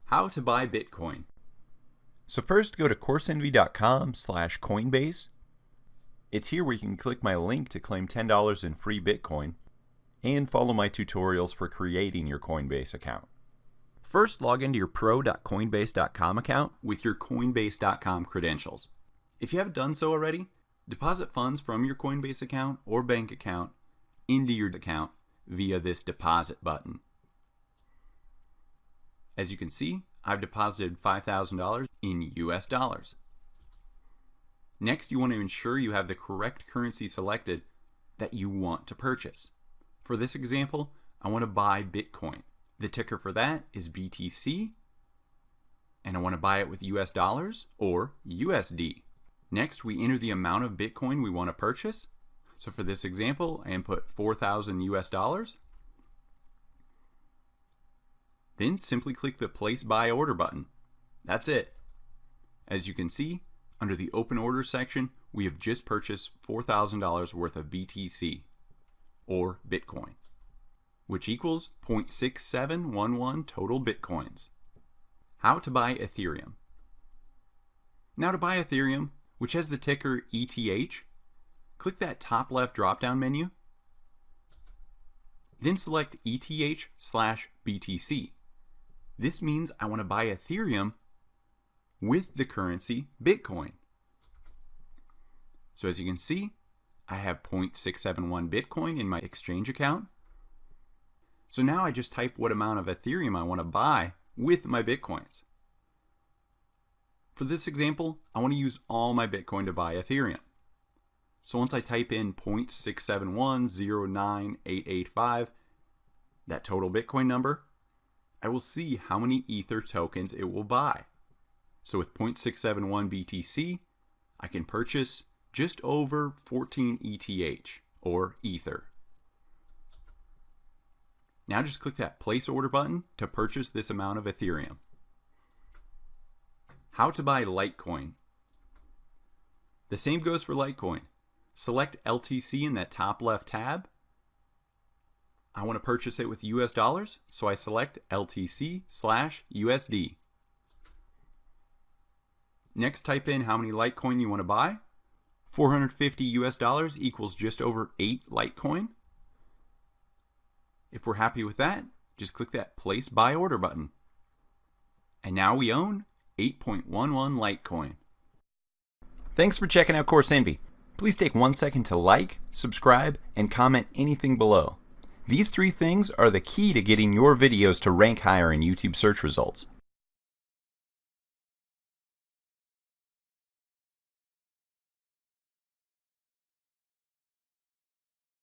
How to buy Bitcoin. So first go to coursenvy.com/Coinbase. It's here where you can click my link to claim $10 in free Bitcoin and follow my tutorials for creating your Coinbase account. First, log into your pro.coinbase.com account with your coinbase.com credentials. If you haven't done so already, deposit funds from your Coinbase account or bank account into your account via this deposit button. As you can see, I've deposited $5,000 in US dollars. Next, you want to ensure you have the correct currency selected that you want to purchase. For this example, I want to buy Bitcoin. The ticker for that is BTC, and I want to buy it with US dollars or USD. Next, we enter the amount of Bitcoin we want to purchase. So for this example, I input 4,000 US dollars. Then simply click the Place Buy Order button. That's it. As you can see, under the Open Order section, we have just purchased $4,000 worth of BTC, or Bitcoin, which equals 0.6711 total Bitcoins. How to buy Ethereum. Now to buy Ethereum, which has the ticker ETH, click that top left drop-down menu, then select ETH/BTC. This means I want to buy Ethereum with the currency Bitcoin. So as you can see, I have 0.671 Bitcoin in my exchange account. So now I just type what amount of Ethereum I want to buy with my Bitcoins. For this example, I want to use all my Bitcoin to buy Ethereum. So once I type in 0.67109,885, that total Bitcoin number, I will see how many Ether tokens it will buy. So with 0.671 BTC, I can purchase just over 14 ETH, or Ether. Now just click that Place Order button to purchase this amount of Ethereum. How to buy Litecoin. The same goes for Litecoin. Select LTC in that top left tab. I want to purchase it with US dollars, so I select LTC/USD. Next, type in how many Litecoin you want to buy. 450 US dollars equals just over 8 Litecoin. If we're happy with that, just click that Place Buy Order button. And now we own 8.11 Litecoin. Thanks for checking out Coursenvy. Please take 1 second to like, subscribe, and comment anything below. These 3 things are the key to getting your videos to rank higher in YouTube search results.